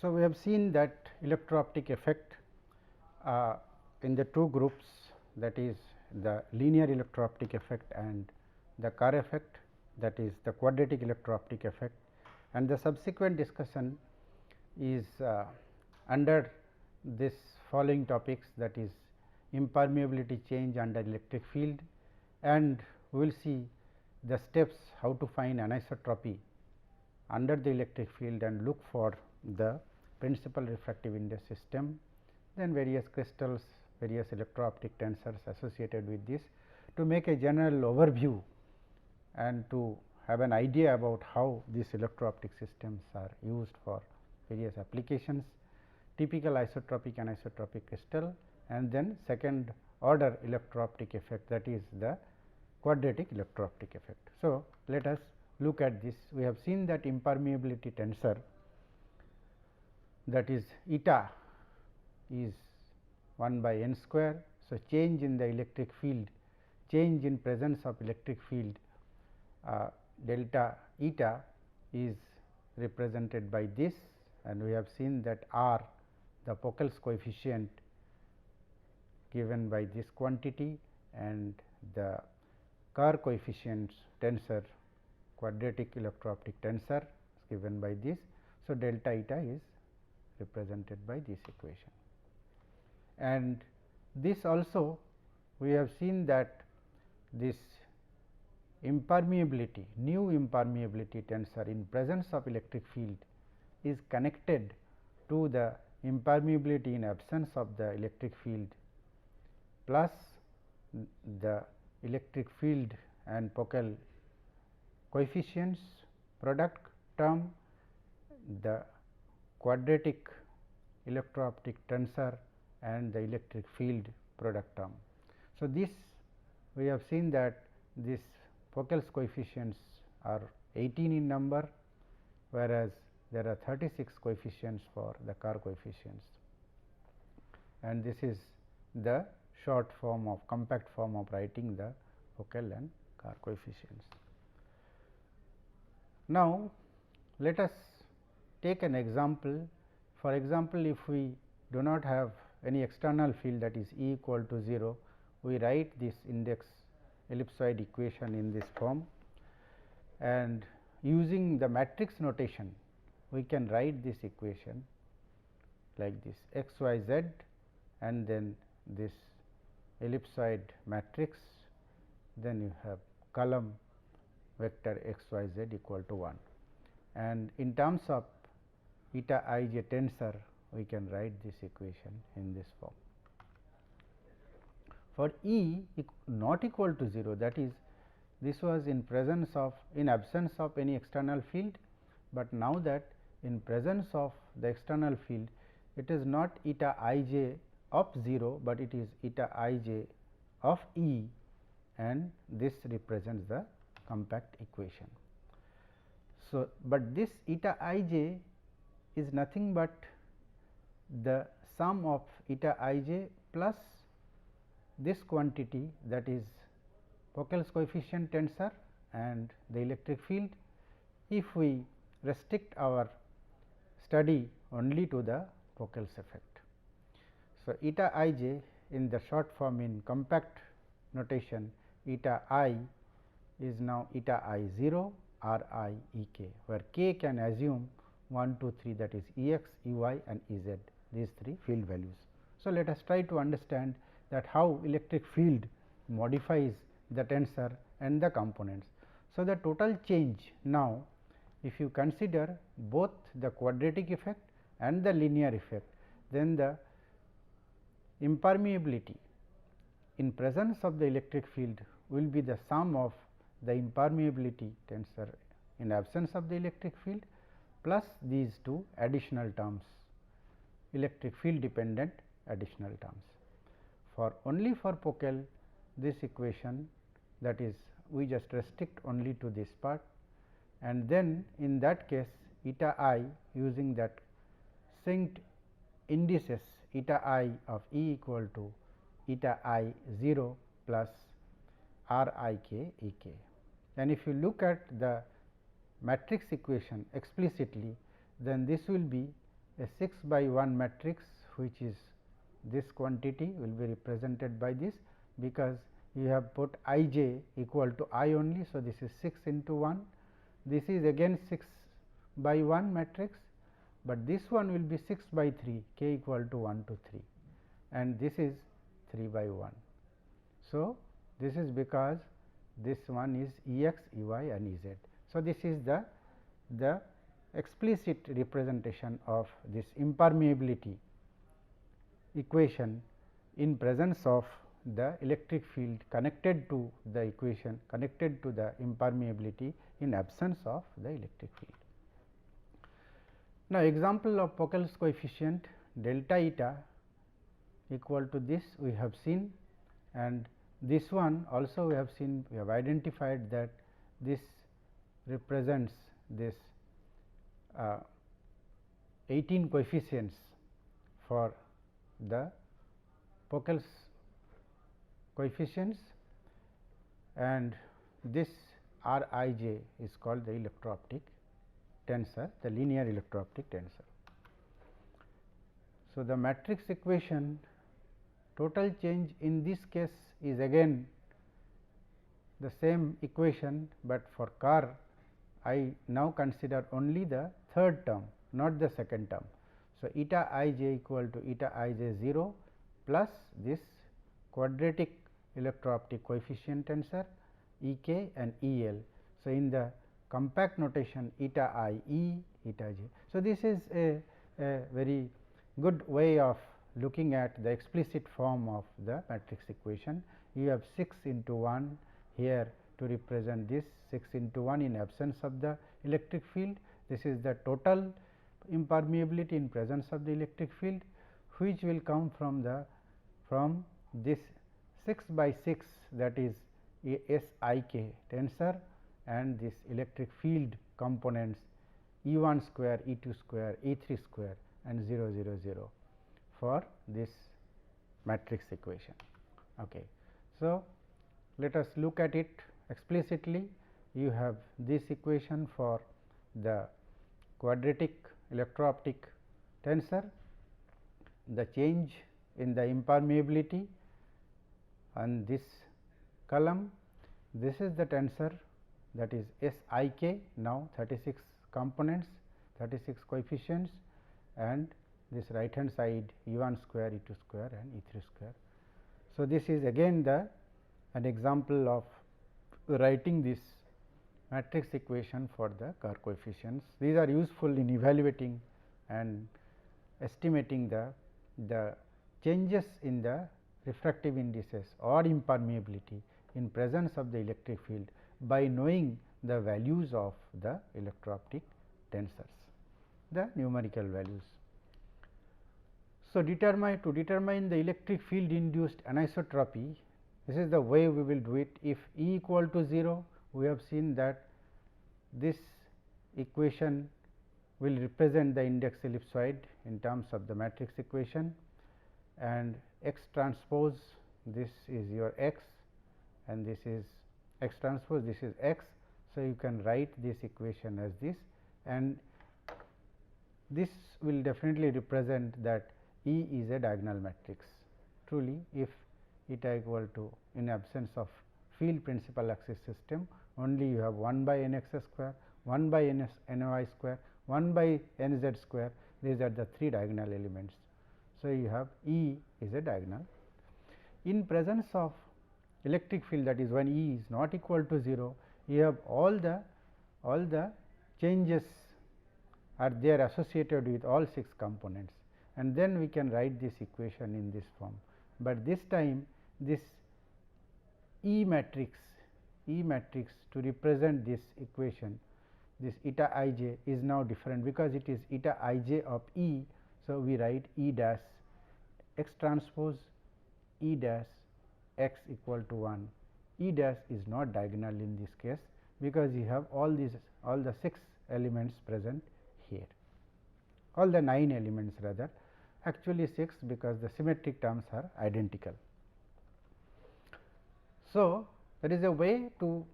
So, we have seen that electro-optic effect in the two groups, that is the linear electro-optic effect and the Kerr effect, that is the quadratic electro-optic effect, and the subsequent discussion is under this following topics, that is impermeability change under electric field, and we will see the steps how to find anisotropy under the electric field and look for the principal refractive index system, then various crystals, various electro-optic tensors associated with this, to make a general overview and to have an idea about how these electro-optic systems are used for various applications, typical isotropic and anisotropic crystal, and then second order electro-optic effect, that is the quadratic electro-optic effect. So, let us look at this. We have seen that impermeability tensor, that is eta is 1 by n square. So, change in the electric field, change in presence of electric field delta eta is represented by this, and we have seen that R, the Pokel's coefficient given by this quantity, and the Kerr coefficients tensor, quadratic electro-optic tensor is given by this. So, delta eta is represented by this equation, and this also we have seen that this impermeability, new impermeability tensor in presence of electric field is connected to the impermeability in absence of the electric field plus the electric field and Pokel coefficients product term, the quadratic electro-optic tensor and the electric field product term. So, this we have seen that this Pokel's coefficients are 18 in number, whereas there are 36 coefficients for the Kerr coefficients, and this is the short form of compact form of writing the Pokel and Kerr coefficients. Now, let us take an example. For example, if we do not have any external field, that is E equal to 0, we write this index ellipsoid equation in this form, and using the matrix notation we can write this equation like this x y z, and then this ellipsoid matrix, then you have column vector x y z equal to 1, and in terms of eta I j tensor we can write this equation in this form. For E not equal to 0, that is, this was in presence of, in absence of any external field, but now that in presence of the external field, it is not eta I j of 0, but it is eta I j of E, and this represents the compact equation. So, but this eta I j is nothing but the sum of eta I j plus this quantity, that is Pokel's coefficient tensor and the electric field, if we restrict our study only to the Pokel's effect. So, eta I j in the short form in compact notation, eta I is now eta I 0 R I E k, where k can assume 1, 2, 3, that is E x, E y and E z, these 3 field values. So, let us try to understand that how electric field modifies the tensor and the components. So, the total change now, if you consider both the quadratic effect and the linear effect, then the impermeability in presence of the electric field will be the sum of the impermeability tensor in absence of the electric field plus these two additional terms, electric field dependent additional terms. For only for Pokel, this equation, that is, we just restrict only to this part, and then in that case eta I, using that synced indices eta I of E equal to eta I 0 plus R I k E k. And if you look at the matrix equation explicitly, then this will be a 6 by 1 matrix, which is this quantity will be represented by this, because you have put I j equal to I only. So, this is 6 into 1, this is again 6 by 1 matrix, but this one will be 6 by 3, k equal to 1 to 3, and this is 3 by 1. So, this is because this one is E x, E y and E z. So, this is the explicit representation of this impermeability equation in presence of the electric field connected to the equation, connected to the impermeability in absence of the electric field. Now, example of Pockels coefficient delta eta equal to this we have seen, and this one also we have seen, we have identified that this represents this 18 coefficients for the Pockels coefficients, and this R I j is called the electro-optic tensor, the linear electro-optic tensor. So, the matrix equation total change in this case is again the same equation, but for car I now consider only the third term, not the second term. So, eta I j equal to eta I j 0 plus this quadratic electro-optic coefficient tensor E k and E l. So, in the compact notation eta I e eta j. So, this is a very good way of looking at the explicit form of the matrix equation. You have 6 into 1 here to represent this 6 into 1 in absence of the electric field. This is the total impermeability in presence of the electric field, which will come from this 6 by 6, that is S I k tensor, and this electric field components E 1 square, E 2 square, E 3 square and 0 0 0 for this matrix equation. Okay. So, let us look at it explicitly. You have this equation for the quadratic electro-optic tensor, the change in the impermeability on this column. This is the tensor, that is S I k, now 36 components, 36 coefficients, and this right hand side E 1 square, E 2 square and E 3 square. So, this is again an example of writing this matrix equation for the Kerr coefficients. These are useful in evaluating and estimating the changes in the refractive indices or impermeability in presence of the electric field by knowing the values of the electro-optic tensors, the numerical values. So, to determine the electric field induced anisotropy, this is the way we will do it. If E equal to 0, we have seen that this equation will represent the index ellipsoid in terms of the matrix equation, and x transpose, this is your x and this is x transpose, this is x. So, you can write this equation as this, and this will definitely represent that E is a diagonal matrix. Truly, if eta equal to, in absence of field principal axis system, only you have 1 by n x square, 1 by n y square, 1 by n z square, these are the 3 diagonal elements. So, you have E is a diagonal. In presence of electric field, that is when E is not equal to 0, you have all the changes are there associated with all 6 components, and then we can write this equation in this form. But this time this E matrix to represent this equation, this eta I j is now different, because it is eta I j of E. So, we write E dash x transpose E dash x equal to 1. E dash is not diagonal in this case, because you have all the 6 elements present here, all the 9 elements rather, actually 6, because the symmetric terms are identical. So, there is a way to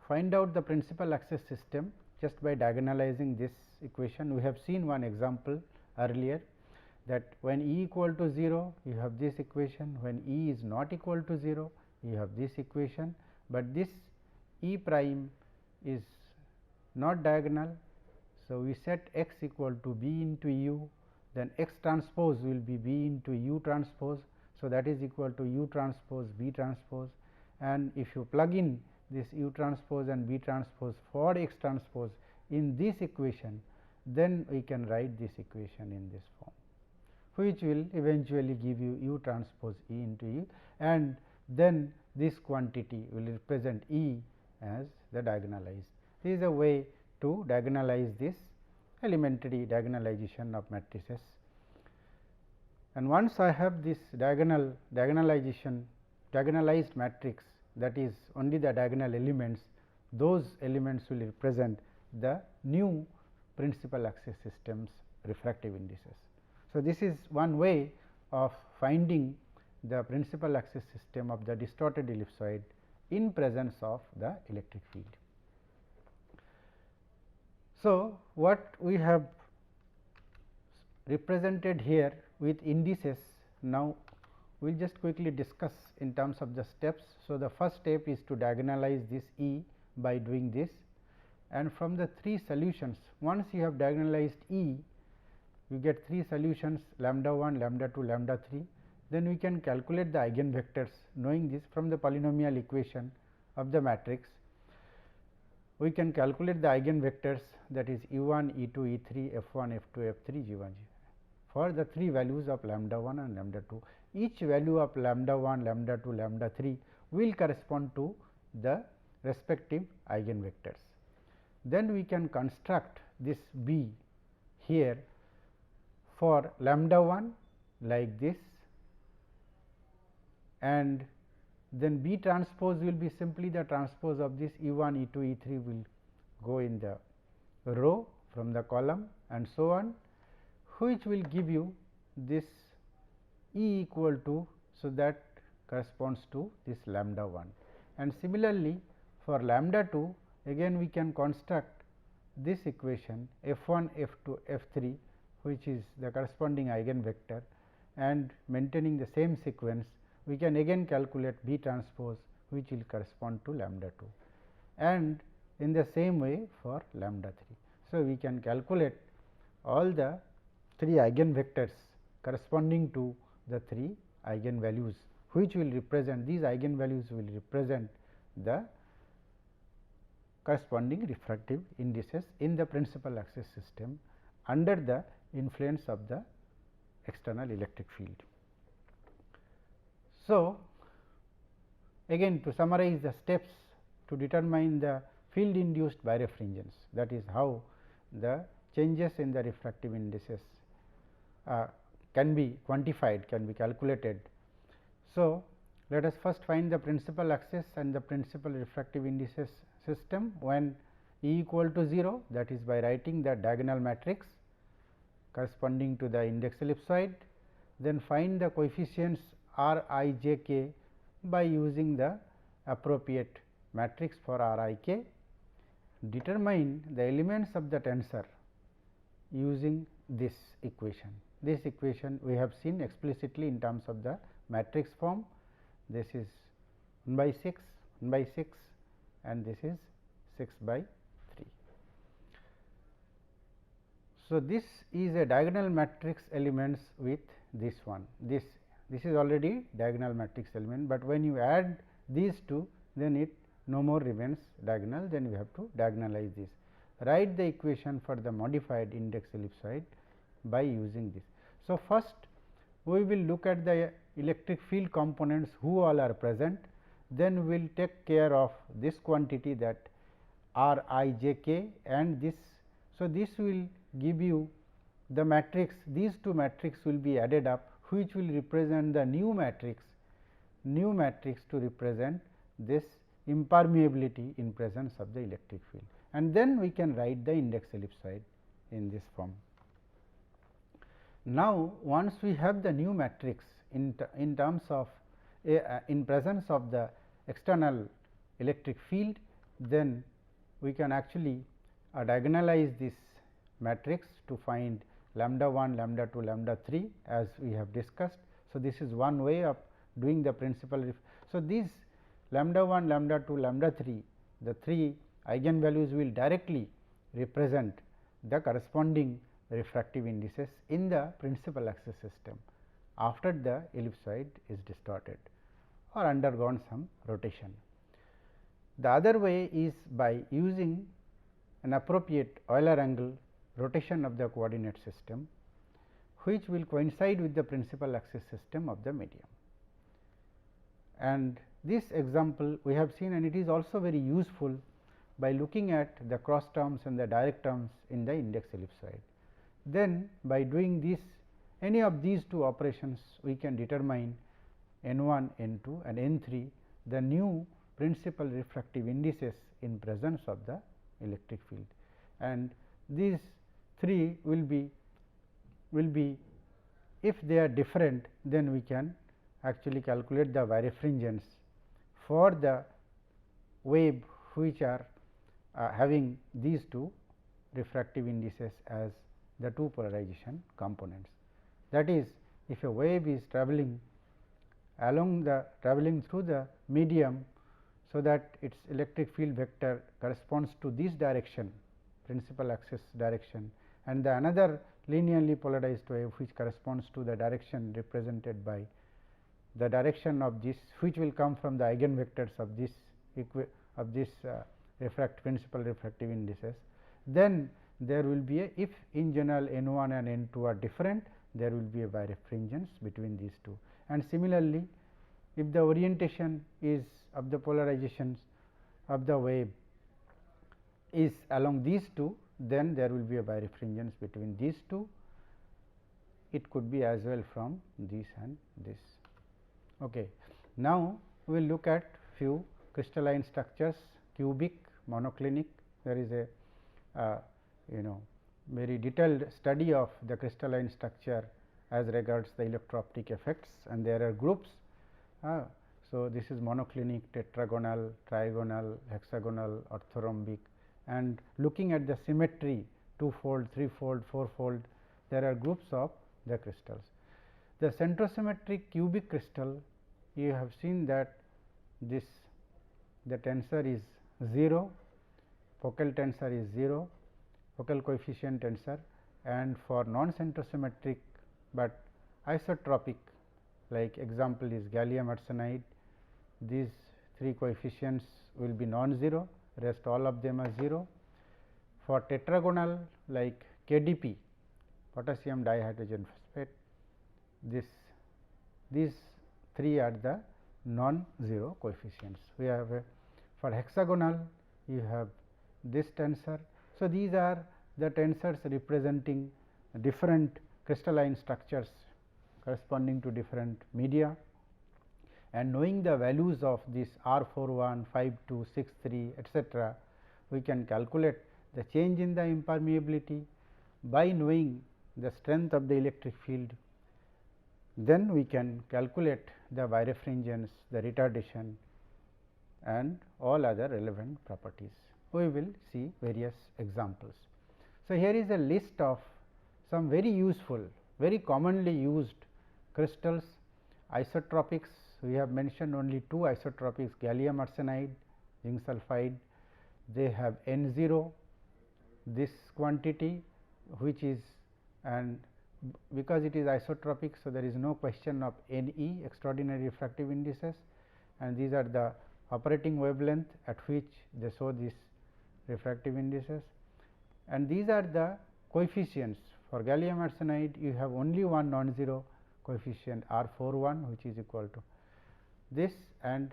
find out the principal axis system just by diagonalizing this equation. We have seen one example earlier, that when E equal to 0, you have this equation, when E is not equal to 0, you have this equation, but this E prime is not diagonal. So, we set x equal to b into u, then x transpose will be b into u transpose. So, that is equal to u transpose b transpose, and if you plug in this u transpose and b transpose for x transpose in this equation, then we can write this equation in this form, which will eventually give you u transpose E into u, and then this quantity will represent E as the diagonalized. This is a way to diagonalize this elementary diagonalization of matrices. And once I have this diagonalized matrix, that is only the diagonal elements, those elements will represent the new principal axis system's refractive indices. So, this is one way of finding the principal axis system of the distorted ellipsoid in presence of the electric field. So, what we have represented here with indices, now we will just quickly discuss in terms of the steps. So, the first step is to diagonalize this E by doing this, and from the 3 solutions, once you have diagonalized E, you get 3 solutions, lambda 1, lambda 2, lambda 3. Then we can calculate the eigenvectors, knowing this from the polynomial equation of the matrix. We can calculate the eigenvectors, that is E 1, E 2, E 3, F 1, F 2, F 3, G 1, G for the 3 values of lambda 1 and lambda 2. Each value of lambda 1, lambda 2, lambda 3 will correspond to the respective eigenvectors. Then we can construct this B here for lambda 1 like this, and then B transpose will be simply the transpose of this E 1, E 2, E 3 will go in the row from the column and so on, which will give you this E equal to, so that corresponds to this lambda 1. And similarly, for lambda 2, again we can construct this equation F 1, F 2, F 3, which is the corresponding eigenvector, and maintaining the same sequence, we can again calculate B transpose, which will correspond to lambda 2, and in the same way for lambda 3. So, we can calculate all the 3 eigenvectors corresponding to the 3 eigenvalues, which will represent, these eigenvalues will represent the corresponding refractive indices in the principal axis system under the influence of the external electric field. So, again to summarize the steps to determine the field induced birefringence, that is how the changes in the refractive indices can be quantified, can be calculated. So, let us first find the principal axis and the principal refractive indices system when E equal to 0, that is by writing the diagonal matrix corresponding to the index ellipsoid. Then find the coefficients R I j k by using the appropriate matrix for R I k. Determine the elements of the tensor using this equation. This equation we have seen explicitly in terms of the matrix form. This is 1 by 6, 1 by 6, and this is 6 by 3. So, this is a diagonal matrix elements with this one. This is already diagonal matrix element, but when you add these two, then it no more remains diagonal, then we have to diagonalize this. Write the equation for the modified index ellipsoid by using this. So, first we will look at the electric field components who all are present, then we will take care of this quantity, that R I j k, and this. So, this will give you the matrix, these two matrix will be added up, which will represent the new matrix to represent this impermeability in presence of the electric field, and then we can write the index ellipsoid in this form. Now, once we have the new matrix in terms of in presence of the external electric field, then we can actually diagonalize this matrix to find lambda 1, lambda 2, lambda 3 as we have discussed. So, this is one way of doing the principal. So, these lambda 1, lambda 2, lambda 3, the 3 eigenvalues will directly represent the corresponding refractive indices in the principal axis system after the ellipsoid is distorted or undergone some rotation. The other way is by using an appropriate Euler angle rotation of the coordinate system, which will coincide with the principal axis system of the medium. And this example we have seen, and it is also very useful by looking at the cross terms and the direct terms in the index ellipsoid. Then by doing this, any of these two operations, we can determine n 1, n 2 and n 3 the new principal refractive indices in presence of the electric field, and these three will be if they are different, then we can actually calculate the birefringence for the wave which are having these two refractive indices as the two polarization components. That is, if a wave is travelling through the medium, so that its electric field vector corresponds to this direction, principal axis direction, and the another linearly polarized wave which corresponds to the direction represented by the direction of this, which will come from the eigenvectors of this principal refractive indices. Then there will be a, if in general n 1 and n 2 are different, there will be a birefringence between these two. And similarly, if the orientation is of the polarizations of the wave is along these two, then there will be a birefringence between these two. It could be as well from this and this. Okay. Now, we will look at few crystalline structures, cubic, monoclinic. There is a very detailed study of the crystalline structure as regards the electro-optic effects, and there are groups. So, this is monoclinic, tetragonal, trigonal, hexagonal, orthorhombic, and looking at the symmetry, two-fold, three-fold, four-fold, there are groups of the crystals. The centrosymmetric cubic crystal, you have seen that the tensor is 0, focal tensor is 0, focal coefficient tensor, and for non-centrosymmetric, but isotropic, like example is gallium arsenide, these three coefficients will be non-zero, rest all of them are 0. For tetragonal like KDP, potassium dihydrogen phosphate, these three are the non-zero coefficients. We have for hexagonal, you have this tensor. So, these are the tensors representing different crystalline structures corresponding to different media, and knowing the values of this R 41, 52, 63 etcetera, we can calculate the change in the impermeability by knowing the strength of the electric field. Then we can calculate the birefringence, the retardation, and all other relevant properties. We will see various examples. So, here is a list of some very useful, very commonly used crystals. Isotropics, we have mentioned only two isotropics, gallium arsenide, zinc sulphide. They have N 0, this quantity, which is, and because it is isotropic, so there is no question of N E, extraordinary refractive indices, and these are the operating wavelength at which they show these refractive indices, and these are the coefficients. For gallium arsenide, you have only one non-zero coefficient R 41, which is equal to this, and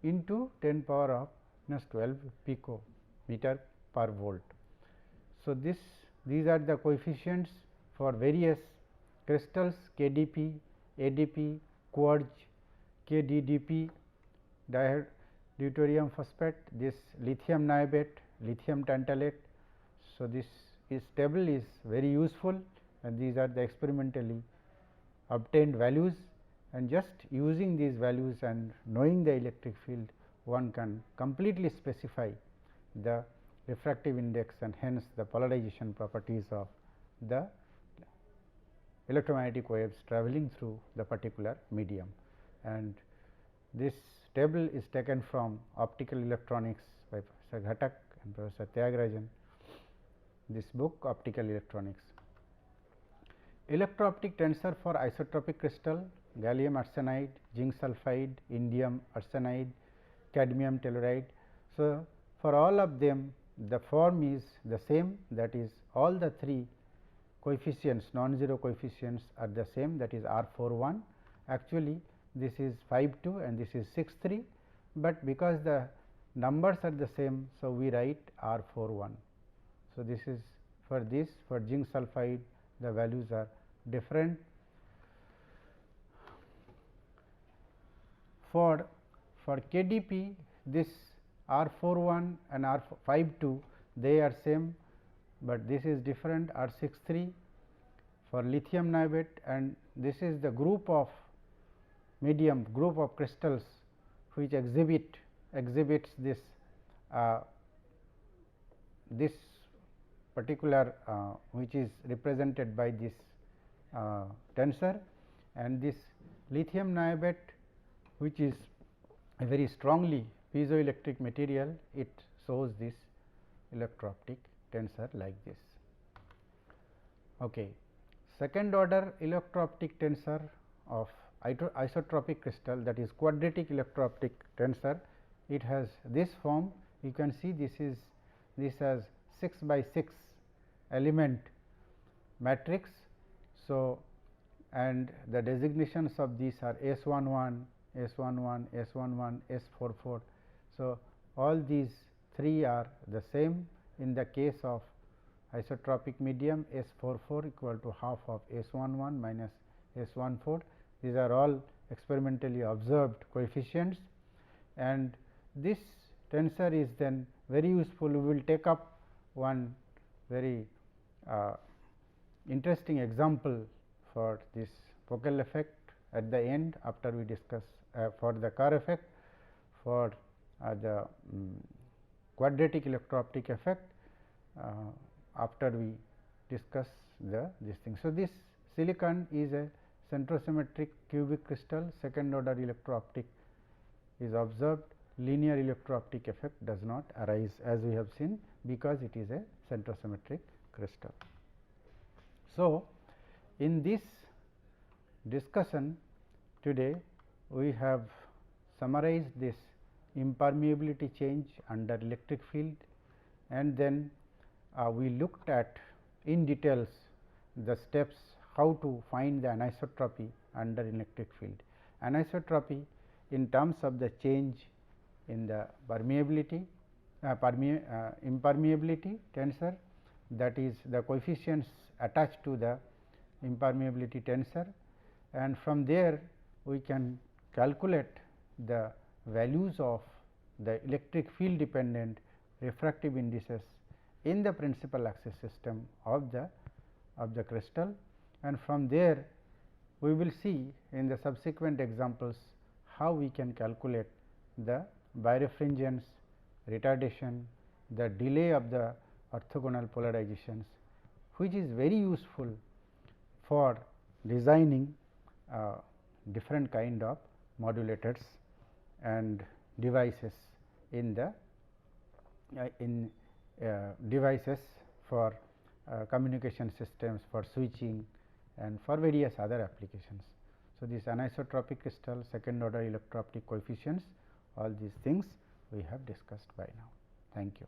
into 10 power of -12 picometer per volt. So, these are the coefficients for various crystals, KDP, ADP, quartz, KDDP, deuterium phosphate, this lithium niobate, lithium tantalate. So, this table is very useful, and these are the experimentally obtained values, and just using these values and knowing the electric field, one can completely specify the refractive index and hence the polarization properties of the electromagnetic waves travelling through the particular medium. And this table is taken from Optical Electronics by Professor Ghatak and Professor Tyagarajan, this book Optical Electronics. Electro-optic tensor for isotropic crystal, gallium arsenide, zinc sulphide, indium arsenide, cadmium telluride. So, for all of them the form is the same, that is all the three coefficients, non-zero coefficients are the same, that is R 41. Actually this is 5.2 and this is 6.3, but because the numbers are the same, so we write R 41. So, this is for this, for zinc sulphide the values are different. For KDP, this R 41 and R 52 they are same, but this is different R 63 for lithium niobate, and this is the group of medium, group of crystals which exhibits this this particular which is represented by this tensor, and this lithium niobate which is a very strongly piezoelectric material, it shows this electro-optic tensor like this. Okay. Second order electro-optic tensor of isotropic crystal, that is quadratic electro-optic tensor, it has this form. You can see this has 6 by 6 element matrix. So, and the designations of these are S11, S11, S11, S44. So, all these three are the same. In the case of isotropic medium, S44 equal to half of S11 minus S14. These are all experimentally observed coefficients, and this tensor is then very useful. We will take up one very interesting example for this focal effect at the end, after we discuss for the Kerr effect, for the quadratic electro-optic effect, after we discuss this thing. So, this silicon is a centrosymmetric cubic crystal, second order electro-optic is observed, linear electro-optic effect does not arise, as we have seen, because it is a centrosymmetric crystal. So, in this discussion today we have summarized this impermeability change under electric field, and then we looked at in details the steps how to find the anisotropy under electric field. Anisotropy in terms of the change in the permeability impermeability tensor, that is the coefficients attached to the impermeability tensor, and from there we can calculate the values of the electric field dependent refractive indices in the principal axis system of the crystal, and from there we will see in the subsequent examples how we can calculate the birefringence, retardation, the delay of the orthogonal polarizations, which is very useful for designing different kind of modulators and devices in the devices for communication systems, for switching and for various other applications. So, this anisotropic crystal, second order electro-optic coefficients, all these things we have discussed by now. Thank you.